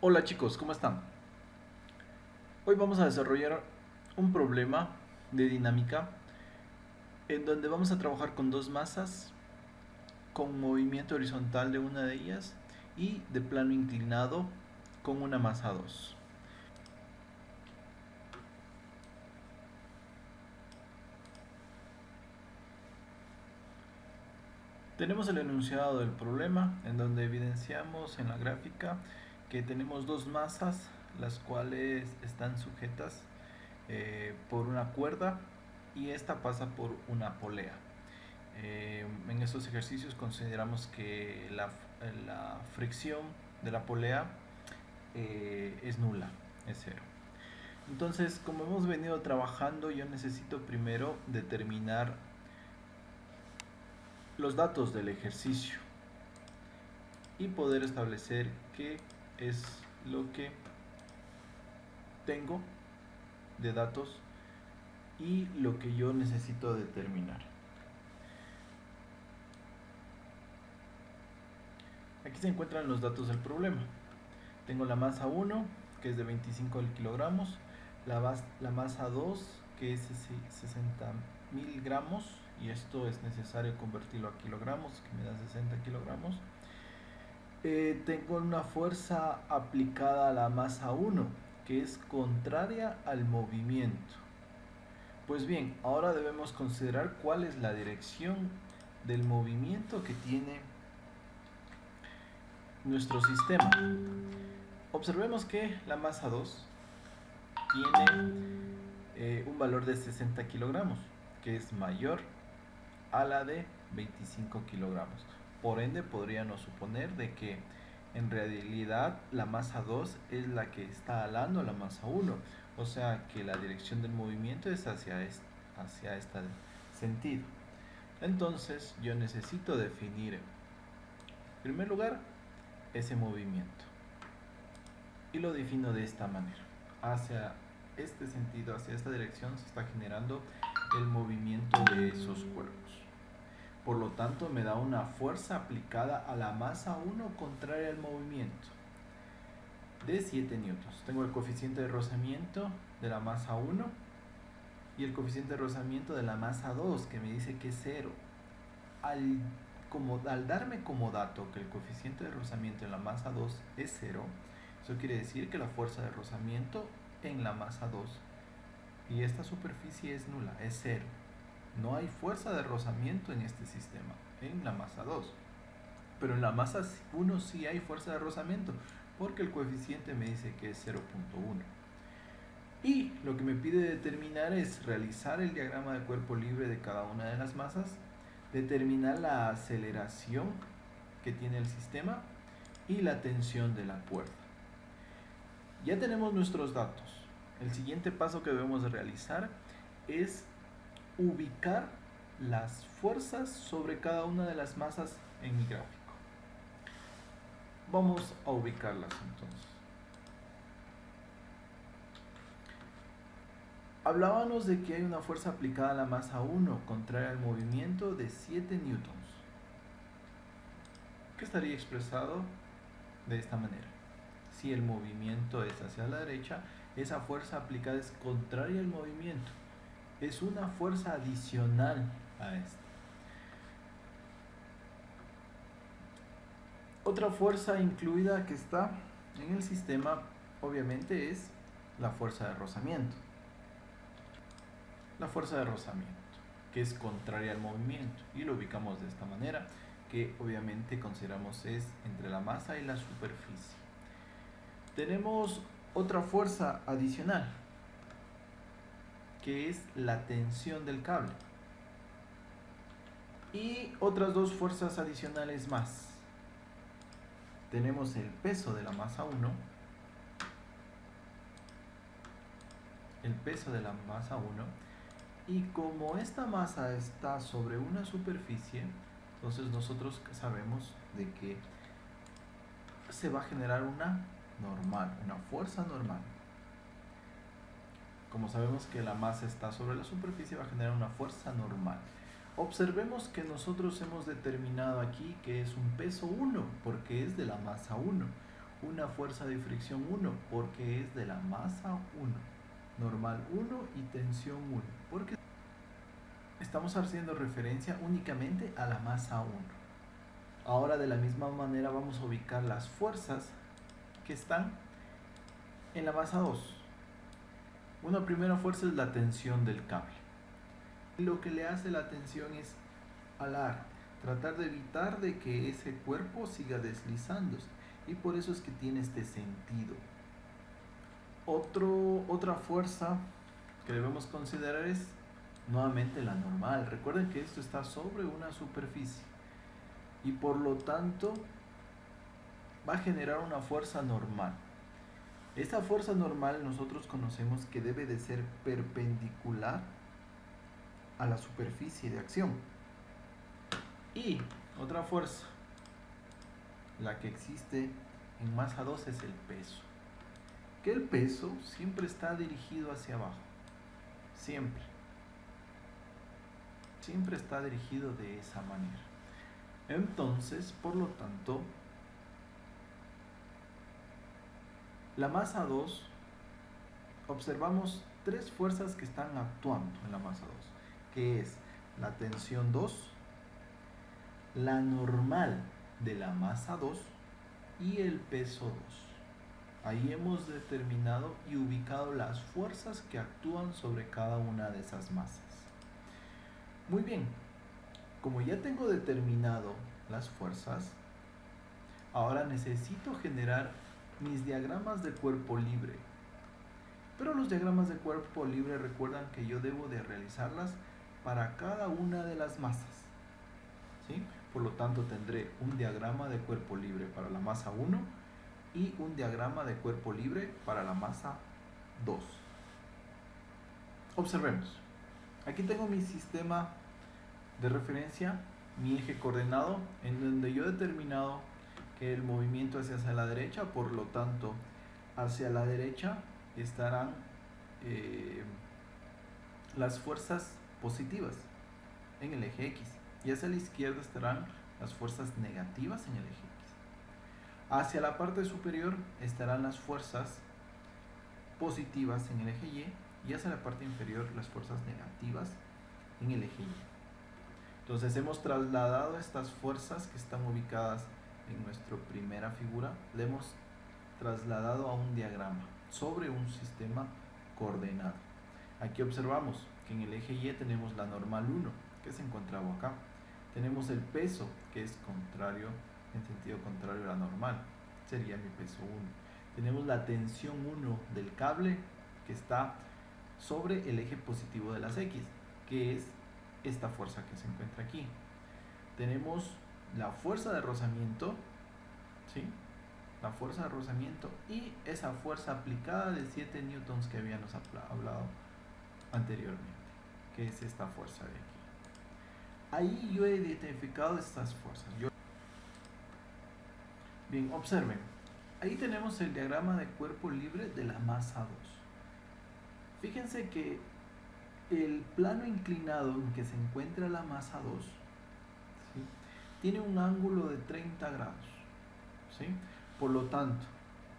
Hola chicos, ¿cómo están? Hoy vamos a desarrollar un problema de dinámica en donde vamos a trabajar con dos masas, con movimiento horizontal de una de ellas y de plano inclinado con una masa 2. Tenemos el enunciado del problema en donde evidenciamos en la gráfica que tenemos dos masas las cuales están sujetas por una cuerda y esta pasa por una polea. En estos ejercicios consideramos que la fricción de la polea es nula, es cero. Entonces, como hemos venido trabajando, yo necesito primero determinar los datos del ejercicio y poder establecer qué es lo que tengo de datos y lo que yo necesito determinar. Aquí se encuentran los datos del problema. Tengo la masa 1, que es de 25 kilogramos, la masa 2, que es 60.000 gramos, y esto es necesario convertirlo a kilogramos, que me da 60 kilogramos. Tengo una fuerza aplicada a la masa 1, que es contraria al movimiento. Pues bien, ahora debemos considerar cuál es la dirección del movimiento que tiene nuestro sistema. Observemos que la masa 2 tiene un valor de 60 kilogramos, que es mayor a la de 25 kilogramos. Por ende, podríamos suponer de que en realidad la masa 2 es la que está alando a la masa 1, o sea que la dirección del movimiento es hacia este sentido. Entonces, yo necesito definir, en primer lugar, ese movimiento. Y lo defino de esta manera. Hacia este sentido, hacia esta dirección, se está generando el movimiento de esos cuerpos. Por lo tanto, me da una fuerza aplicada a la masa 1 contraria al movimiento de 7 newtons. Tengo el coeficiente de rozamiento de la masa 1 y el coeficiente de rozamiento de la masa 2, que me dice que es 0. Al darme como dato que el coeficiente de rozamiento en la masa 2 es 0, eso quiere decir que la fuerza de rozamiento en la masa 2 y esta superficie es nula, es 0. No hay fuerza de rozamiento en este sistema, en la masa 2. Pero en la masa 1 sí hay fuerza de rozamiento, porque el coeficiente me dice que es 0.1. Y lo que me pide determinar es realizar el diagrama de cuerpo libre de cada una de las masas, determinar la aceleración que tiene el sistema y la tensión de la cuerda. Ya tenemos nuestros datos. El siguiente paso que debemos de realizar es ubicar las fuerzas sobre cada una de las masas en mi gráfico. Vamos a ubicarlas entonces. Hablábamos de que hay una fuerza aplicada a la masa 1 contraria al movimiento de 7 newtons, que estaría expresado de esta manera. Si el movimiento es hacia la derecha, esa fuerza aplicada es contraria al movimiento. Es una fuerza adicional a esta. Otra fuerza incluida que está en el sistema, obviamente, es la fuerza de rozamiento. La fuerza de rozamiento, que es contraria al movimiento, y lo ubicamos de esta manera, que obviamente consideramos es entre la masa y la superficie. Tenemos otra fuerza adicional, que es la tensión del cable. Y otras dos fuerzas adicionales más. Tenemos el peso de la masa 1, y como esta masa está sobre una superficie, entonces nosotros sabemos de que se va a generar una fuerza normal. Como sabemos que la masa está sobre la superficie, va a generar una fuerza normal. Observemos que nosotros hemos determinado aquí que es un peso 1, porque es de la masa 1. una fuerza de fricción 1 porque es de la masa 1, normal 1 y tensión 1, porque estamos haciendo referencia únicamente a la masa 1. Ahora de la misma manera vamos a ubicar las fuerzas que están en la masa 2. Una primera fuerza es la tensión del cable. Lo que le hace la tensión es alar, tratar de evitar de que ese cuerpo siga deslizándose, y por eso es que tiene este sentido. Otra fuerza que debemos considerar es nuevamente la normal. Recuerden que esto está sobre una superficie y por lo tanto va a generar una fuerza normal. Esta fuerza normal nosotros conocemos que debe de ser perpendicular a la superficie de acción. Y otra fuerza, la que existe en masa 2, es el peso. Que el peso siempre está dirigido hacia abajo. Siempre. Siempre está dirigido de esa manera. Entonces, por lo tanto, la masa 2, observamos tres fuerzas que están actuando en la masa 2, que es la tensión 2, la normal de la masa 2 y el peso 2. Ahí hemos determinado y ubicado las fuerzas que actúan sobre cada una de esas masas. Muy bien, como ya tengo determinado las fuerzas, ahora necesito generar mis diagramas de cuerpo libre. Pero los diagramas de cuerpo libre, recuerdan que yo debo de realizarlas para cada una de las masas, ¿sí? Por lo tanto tendré un diagrama de cuerpo libre para la masa 1 y un diagrama de cuerpo libre para la masa 2. Observemos. Aquí tengo mi sistema de referencia, mi eje coordenado, en donde yo he determinado que el movimiento es hacia la derecha, por lo tanto hacia la derecha estarán las fuerzas positivas en el eje X, y hacia la izquierda estarán las fuerzas negativas en el eje X. Hacia la parte superior estarán las fuerzas positivas en el eje Y, y hacia la parte inferior las fuerzas negativas en el eje Y. Entonces hemos trasladado estas fuerzas que están ubicadas en nuestra primera figura, le hemos trasladado a un diagrama sobre un sistema coordenado. Aquí observamos que en el eje Y tenemos la normal 1, que se encontraba acá. Tenemos el peso, que es contrario, en sentido contrario a la normal, sería mi peso 1. Tenemos la tensión 1 del cable, que está sobre el eje positivo de las X, que es esta fuerza que se encuentra aquí. Tenemos la fuerza de rozamiento, ¿sí? La fuerza de rozamiento y esa fuerza aplicada de 7 newtons que habíamos hablado anteriormente, que es esta fuerza de aquí. Ahí yo he identificado estas fuerzas. Bien, observen. Ahí tenemos el diagrama de cuerpo libre de la masa 2. Fíjense que el plano inclinado en que se encuentra la masa 2, ¿sí?, tiene un ángulo de 30 grados. ¿Sí? Por lo tanto,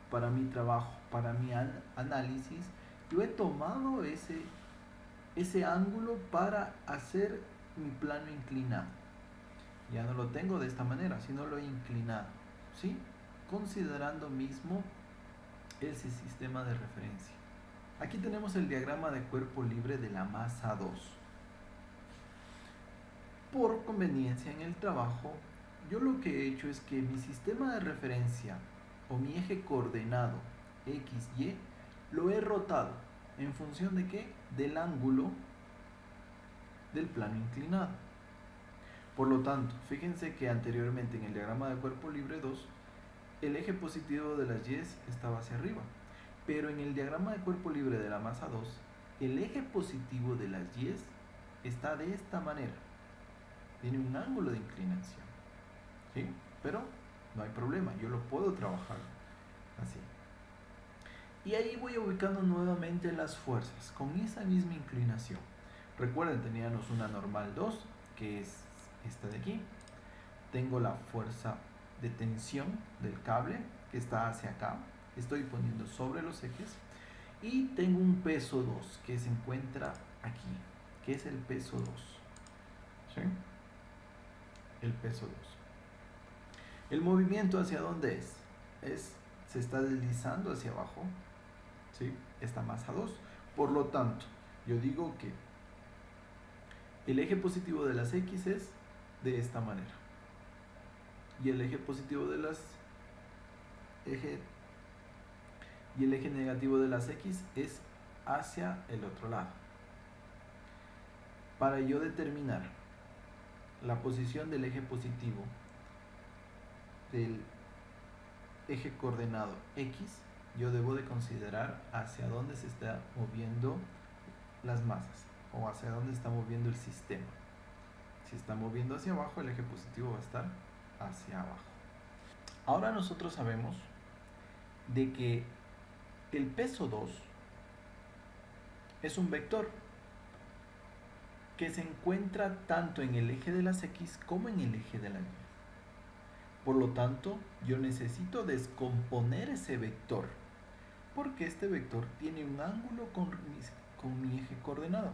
para mi trabajo, para mi análisis, yo he tomado ese ángulo para hacer mi plano inclinado. Ya no lo tengo de esta manera, sino lo he inclinado, ¿sí?, considerando mismo ese sistema de referencia. Aquí tenemos el diagrama de cuerpo libre de la masa 2. Por conveniencia en el trabajo, yo lo que he hecho es que mi sistema de referencia o mi eje coordenado X, Y, lo he rotado. ¿En función de qué? Del ángulo del plano inclinado. Por lo tanto, fíjense que anteriormente en el diagrama de cuerpo libre 2, el eje positivo de las Y estaba hacia arriba. Pero en el diagrama de cuerpo libre de la masa 2, el eje positivo de las Y está de esta manera. Tiene un ángulo de inclinación, ¿sí? Pero no hay problema, yo lo puedo trabajar así. Y ahí voy ubicando nuevamente las fuerzas con esa misma inclinación. Recuerden, teníamos una normal 2, que es esta de aquí. Tengo la fuerza de tensión del cable, que está hacia acá, estoy poniendo sobre los ejes, y tengo un peso 2 que se encuentra aquí, que es el peso 2. ¿Sí? El peso 2. El movimiento hacia dónde es? Se está deslizando hacia abajo, ¿sí? Esta masa 2. Por lo tanto, yo digo que el eje positivo de las X es de esta manera. Y el eje positivo de las y el eje negativo de las X es hacia el otro lado. Para yo determinar la posición del eje positivo del eje coordenado X, yo debo de considerar hacia dónde se está moviendo las masas o hacia dónde está moviendo el sistema. Si está moviendo hacia abajo, el eje positivo va a estar hacia abajo. Ahora nosotros sabemos de que el peso 2 es un vector que se encuentra tanto en el eje de las X como en el eje de la Y. Por lo tanto, yo necesito descomponer ese vector, porque este vector tiene un ángulo con mi eje coordenado.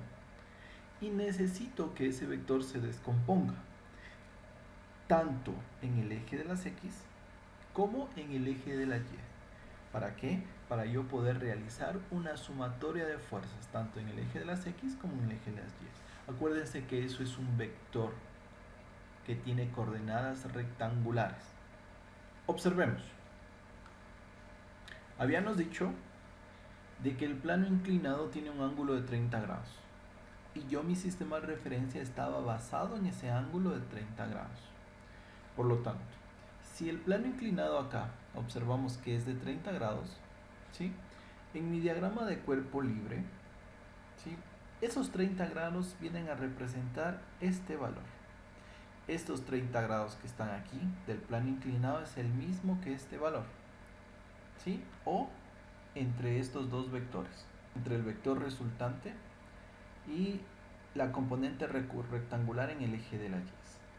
Y necesito que ese vector se descomponga, tanto en el eje de las X como en el eje de la Y. ¿Para qué? Para yo poder realizar una sumatoria de fuerzas, tanto en el eje de las X como en el eje de las Y. Acuérdense que eso es un vector que tiene coordenadas rectangulares. Observemos. Habíamos dicho de que el plano inclinado tiene un ángulo de 30 grados. Y yo mi sistema de referencia estaba basado en ese ángulo de 30 grados. Por lo tanto, si el plano inclinado acá observamos que es de 30 grados, ¿sí? En mi diagrama de cuerpo libre, ¿sí? Esos 30 grados vienen a representar este valor. Estos 30 grados que están aquí del plano inclinado es el mismo que este valor, ¿sí? O entre estos dos vectores, entre el vector resultante y la componente rectangular en el eje de la Y.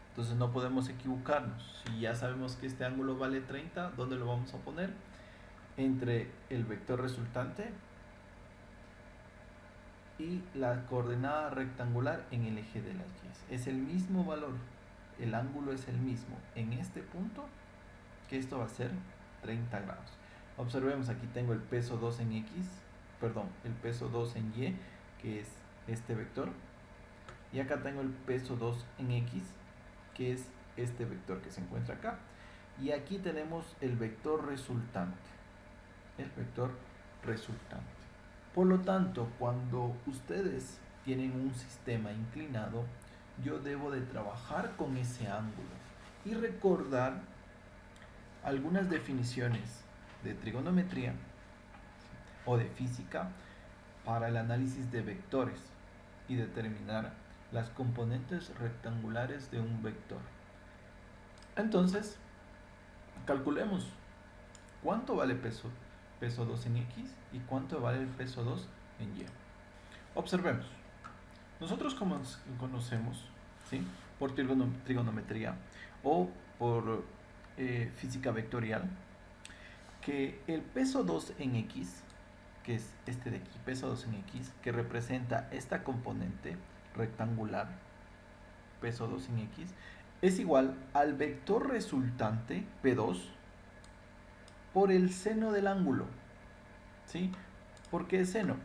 Entonces no podemos equivocarnos. Si ya sabemos que este ángulo vale 30, ¿dónde lo vamos a poner? Entre el vector resultante y la coordenada rectangular en el eje de las Y. Es el mismo valor, el ángulo es el mismo en este punto, que esto va a ser 30 grados. Observemos, aquí tengo el peso 2 en X, perdón, el peso 2 en Y, que es este vector, y acá tengo el peso 2 en X, que es este vector que se encuentra acá, y aquí tenemos el vector resultante, Por lo tanto, cuando ustedes tienen un sistema inclinado, yo debo de trabajar con ese ángulo y recordar algunas definiciones de trigonometría o de física para el análisis de vectores y determinar las componentes rectangulares de un vector. Entonces, calculemos cuánto vale peso 2 en X y cuánto vale el peso 2 en Y. Observemos. Nosotros conocemos, ¿sí?, por trigonometría o por física vectorial, que el peso 2 en X, que es este de aquí, peso 2 en X, que representa esta componente rectangular, peso 2 en X, es igual al vector resultante P2 por el seno del ángulo, ¿sí? ¿Por qué seno?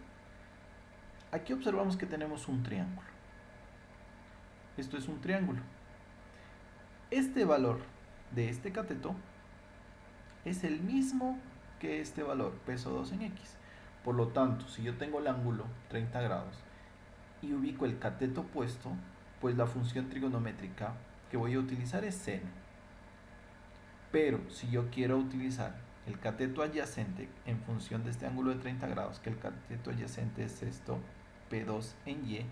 Aquí observamos que tenemos un triángulo. Esto es un triángulo. Este valor de este cateto es el mismo que este valor, peso 2 en X. Por lo tanto, si yo tengo el ángulo 30 grados y ubico el cateto opuesto, pues la función trigonométrica que voy a utilizar es seno. Pero si yo quiero utilizar el cateto adyacente en función de este ángulo de 30 grados, que el cateto adyacente es esto, P2 en Y,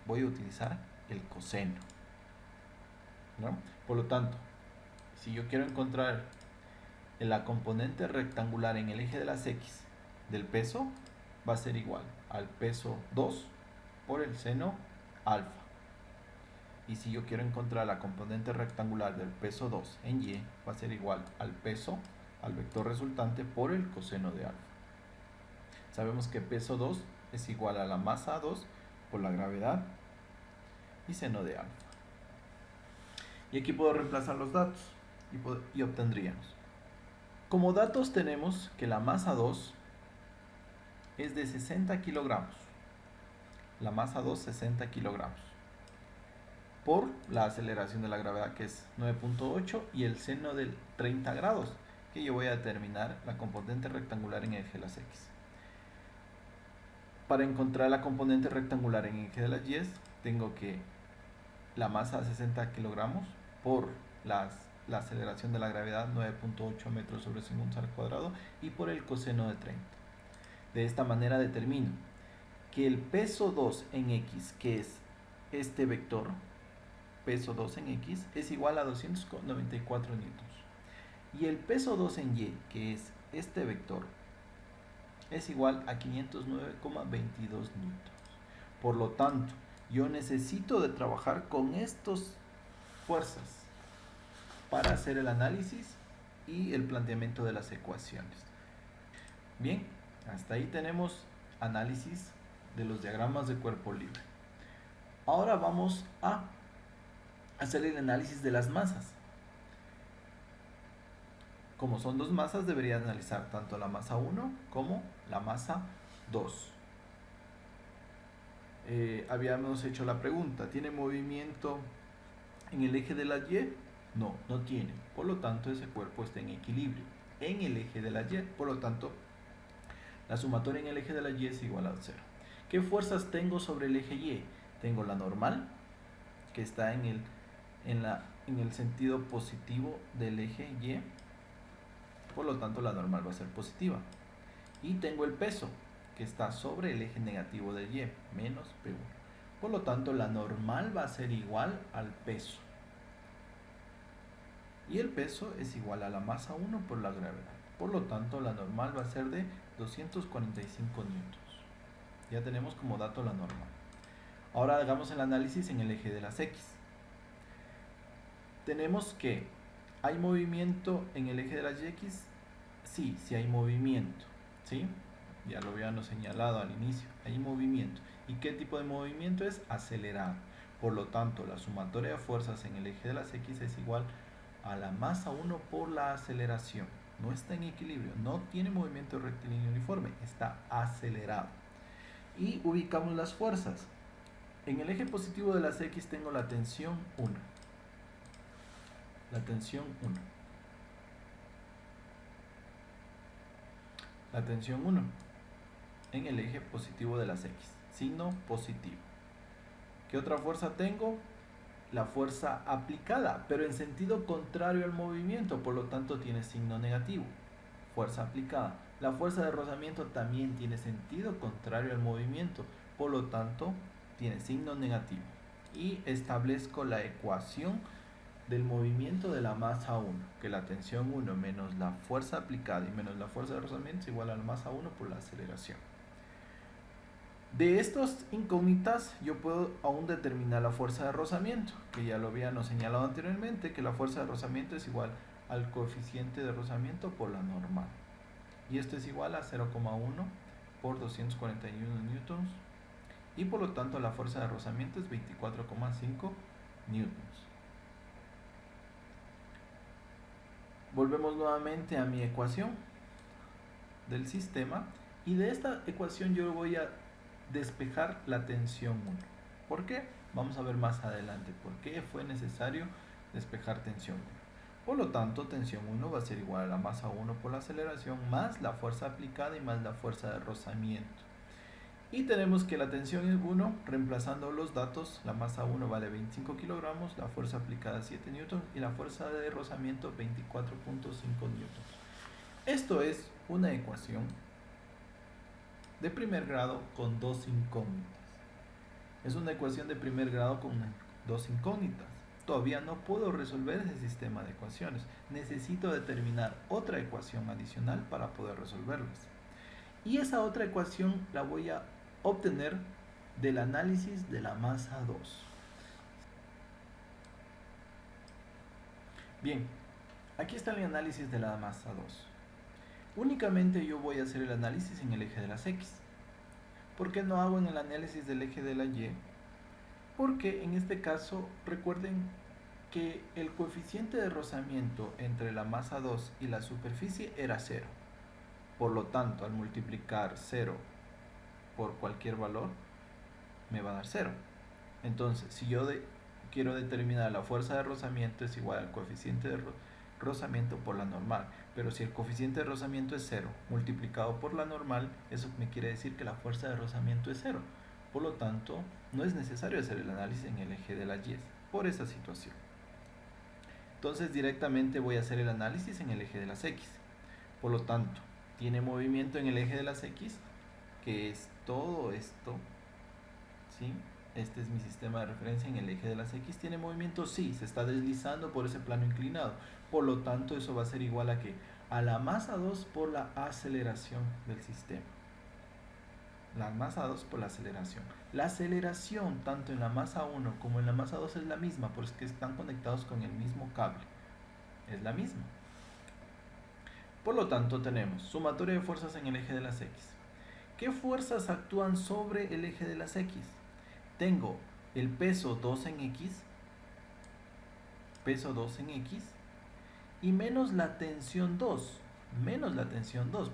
voy a utilizar el coseno, ¿no? Por lo tanto, si yo quiero encontrar la componente rectangular en el eje de las X del peso, va a ser igual al peso 2 por el seno alfa. Y si yo quiero encontrar la componente rectangular del peso 2 en Y, va a ser igual al peso, al vector resultante, por el coseno de alfa. Sabemos que peso 2 es igual a la masa 2 por la gravedad y seno de alfa. Y aquí puedo reemplazar los datos y obtendríamos. Como datos tenemos que la masa 2 es de 60 kilogramos. La masa 2, 60 kilogramos. Por la aceleración de la gravedad, que es 9.8, y el seno del 30 grados, que yo voy a determinar la componente rectangular en eje de las X. Para encontrar la componente rectangular en eje de las Y, tengo que la masa 60 kilogramos por la aceleración de la gravedad, 9.8 metros sobre segundo al cuadrado, y por el coseno de 30. De esta manera determino que el peso 2 en X, que es este vector, peso 2 en X, es igual a 294 newtons. Y el peso 2 en Y, que es este vector, es igual a 509,22 newtons. Por lo tanto, yo necesito de trabajar con estas fuerzas para hacer el análisis y el planteamiento de las ecuaciones. Bien, hasta ahí tenemos análisis de los diagramas de cuerpo libre. Ahora vamos a hacer el análisis de las masas. Como son dos masas, debería analizar tanto la masa 1 como la masa 2. Habíamos hecho la pregunta, ¿tiene movimiento en el eje de la Y? No, no tiene. Por lo tanto, ese cuerpo está en equilibrio en el eje de la Y. Por lo tanto, la sumatoria en el eje de la Y es igual a 0. ¿Qué fuerzas tengo sobre el eje Y? Tengo la normal, que está en el sentido positivo del eje Y. Por lo tanto, la normal va a ser positiva. Y tengo el peso, que está sobre el eje negativo del Y, menos P1. Por lo tanto, la normal va a ser igual al peso. Y el peso es igual a la masa 1 por la gravedad. Por lo tanto, la normal va a ser de 245 newtons. Ya tenemos como dato la normal. Ahora hagamos el análisis en el eje de las X. Tenemos que ¿hay movimiento en el eje de las X? Sí, sí hay movimiento. ¿Sí? Ya lo habíamos señalado al inicio. Hay movimiento. ¿Y qué tipo de movimiento es? Acelerado. Por lo tanto, la sumatoria de fuerzas en el eje de las X es igual a la masa 1 por la aceleración. No está en equilibrio, no tiene movimiento rectilíneo uniforme, está acelerado. Y ubicamos las fuerzas. En el eje positivo de las X tengo la tensión 1. La tensión 1. La tensión 1 en el eje positivo de las X. Signo positivo. ¿Qué otra fuerza tengo? La fuerza aplicada, pero en sentido contrario al movimiento, por lo tanto tiene signo negativo. Fuerza aplicada. La fuerza de rozamiento también tiene sentido contrario al movimiento, por lo tanto tiene signo negativo. Y establezco la ecuación del movimiento de la masa 1, que la tensión 1 menos la fuerza aplicada y menos la fuerza de rozamiento es igual a la masa 1 por la aceleración. De estas incógnitas yo puedo aún determinar la fuerza de rozamiento, que ya lo habíamos señalado anteriormente, que la fuerza de rozamiento es igual al coeficiente de rozamiento por la normal. Y esto es igual a 0,1 por 241 newtons. Y por lo tanto la fuerza de rozamiento es 24,5 newtons. Volvemos nuevamente a mi ecuación del sistema. Y de esta ecuación yo voy a despejar la tensión 1. ¿Por qué? Vamos a ver más adelante por qué fue necesario despejar tensión 1. Por lo tanto, tensión 1 va a ser igual a la masa 1 por la aceleración más la fuerza aplicada y más la fuerza de rozamiento. Y tenemos que la tensión es 1, reemplazando los datos, la masa 1 vale 25 kilogramos, la fuerza aplicada 7 newtons y la fuerza de rozamiento 24.5 newtons. Esto es una ecuación de primer grado con dos incógnitas. Es una ecuación de primer grado con dos incógnitas. Todavía no puedo resolver ese sistema de ecuaciones. Necesito determinar otra ecuación adicional para poder resolverlas. Y esa otra ecuación la voy a obtener del análisis de la masa 2. Bien, aquí está el análisis de la masa 2. Únicamente yo voy a hacer el análisis en el eje de las X. ¿Por qué no hago en el análisis del eje de la Y? Porque en este caso recuerden que el coeficiente de rozamiento entre la masa 2 y la superficie era 0. Por lo tanto, al multiplicar 0 por cualquier valor, me va a dar 0. Entonces, si yo quiero determinar la fuerza de rozamiento, es igual al coeficiente de rozamiento por la normal. Pero si el coeficiente de rozamiento es 0 multiplicado por la normal, eso me quiere decir que la fuerza de rozamiento es 0. Por lo tanto, no es necesario hacer el análisis en el eje de la Y por esa situación. Entonces directamente voy a hacer el análisis en el eje de las X. Por lo tanto, tiene movimiento en el eje de las X, que es todo esto, ¿sí? Este es mi sistema de referencia en el eje de las X. ¿Tiene movimiento? Sí, se está deslizando por ese plano inclinado. Por lo tanto, eso va a ser igual a ¿qué? A la masa 2 por la aceleración del sistema. La masa 2 por la aceleración. La aceleración tanto en la masa 1 como en la masa 2 es la misma, porque están conectados con el mismo cable. Es la misma. Por lo tanto, tenemos sumatoria de fuerzas en el eje de las X. ¿Qué fuerzas actúan sobre el eje de las X? Tengo el peso 2 en X, y menos la tensión 2,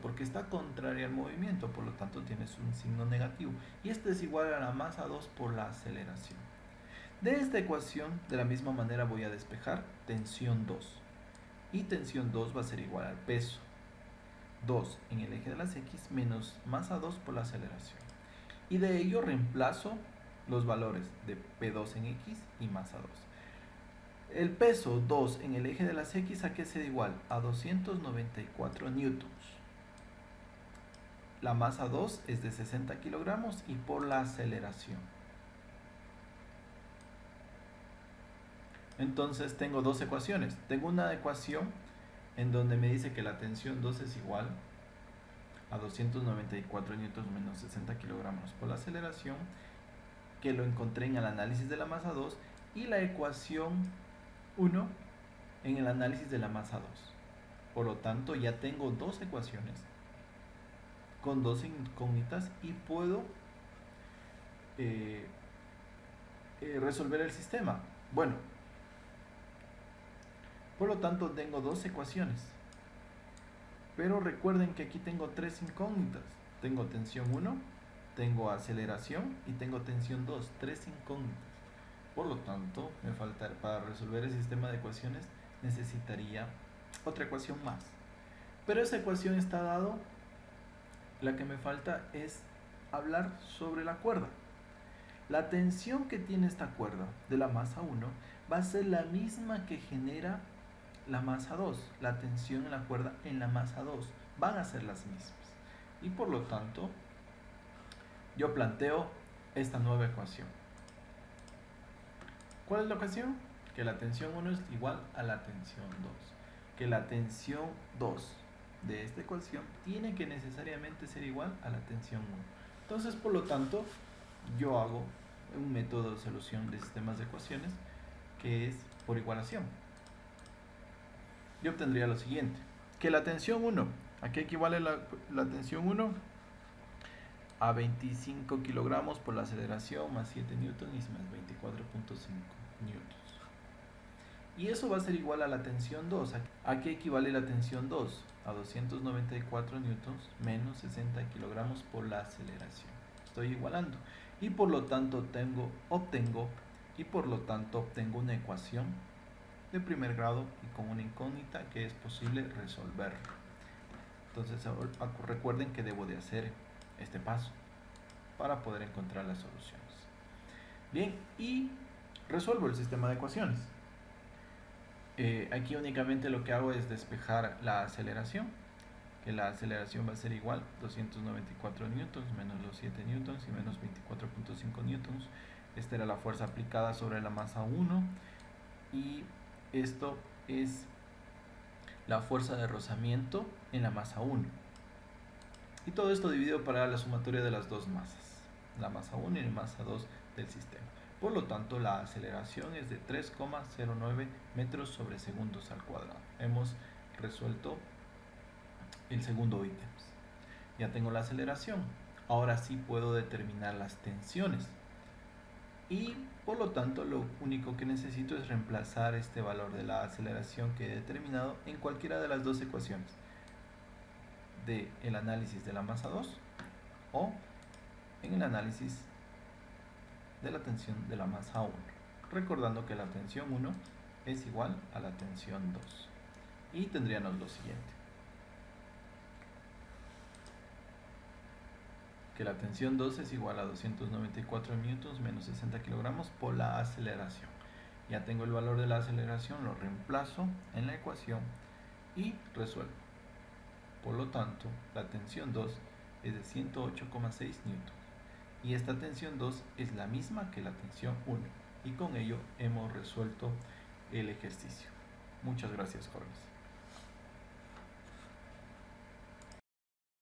porque está contraria al movimiento, por lo tanto tienes un signo negativo, y esto es igual a la masa 2 por la aceleración. De esta ecuación, de la misma manera voy a despejar tensión 2, y tensión 2 va a ser igual al peso 2 en el eje de las X menos masa 2 por la aceleración, y de ello reemplazo los valores de P2 en X y masa 2. El peso 2 en el eje de las X, ¿a qué se da igual? A 294 newtons. La masa 2 es de 60 kilogramos y por la aceleración. Entonces tengo dos ecuaciones. Tengo una ecuación en donde me dice que la tensión 2 es igual a 294 newtons menos 60 kilogramos por la aceleración, que lo encontré en el análisis de la masa 2, y la ecuación 1 en el análisis de la masa 2. Por lo tanto, ya tengo dos ecuaciones con dos incógnitas y puedo resolver el sistema. Bueno, por lo tanto tengo dos ecuaciones, pero recuerden que aquí tengo tres incógnitas. Tengo tensión 1, tengo aceleración y tengo tensión 2, tres incógnitas. Por lo tanto, me falta, para resolver el sistema de ecuaciones necesitaría otra ecuación más. Pero esa ecuación está dado. La que me falta es hablar sobre la cuerda. La tensión que tiene esta cuerda de la masa 1 va a ser la misma que genera la masa 2. La tensión en la cuerda en la masa 2 van a ser las mismas. Y por lo tanto, yo planteo esta nueva ecuación. ¿Cuál es la ecuación? Que la tensión 1 es igual a la tensión 2. Que la tensión 2 de esta ecuación tiene que necesariamente ser igual a la tensión 1. Entonces, por lo tanto, yo hago un método de solución de sistemas de ecuaciones que es por igualación. Yo obtendría lo siguiente: que la tensión 1, ¿a qué equivale la tensión 1? A 25 kilogramos por la aceleración más 7 newtons y más 24.5 newtons. Y eso va a ser igual a la tensión 2. ¿A qué equivale la tensión 2? A 294 newtons menos 60 kilogramos por la aceleración. Estoy igualando. Y por lo tanto obtengo una ecuación de primer grado y con una incógnita que es posible resolver. Entonces recuerden que debo de hacer este paso para poder encontrar las soluciones. Bien, y resuelvo el sistema de ecuaciones. Aquí únicamente lo que hago es despejar la aceleración, que la aceleración va a ser igual 294 newtons menos los 7 newtons y menos 24.5 newtons. Esta era la fuerza aplicada sobre la masa 1 y esto es la fuerza de rozamiento en la masa 1. Y todo esto dividido para la sumatoria de las dos masas, la masa 1 y la masa 2 del sistema. Por lo tanto, la aceleración es de 3,09 metros sobre segundos al cuadrado. Hemos resuelto el segundo ítem. Ya tengo la aceleración. Ahora sí puedo determinar las tensiones. Y por lo tanto, lo único que necesito es reemplazar este valor de la aceleración que he determinado en cualquiera de las dos ecuaciones del análisis de la masa 2 o en el análisis de la tensión de la masa 1, recordando que la tensión 1 es igual a la tensión 2. Y tendríamos lo siguiente: que la tensión 2 es igual a 294 newtons menos 60 kilogramos por la aceleración. Ya tengo el valor de la aceleración, lo reemplazo en la ecuación y resuelvo. Por lo tanto, la tensión 2 es de 108,6 newtons. Y esta tensión 2 es la misma que la tensión 1. Y con ello hemos resuelto el ejercicio. Muchas gracias, jóvenes.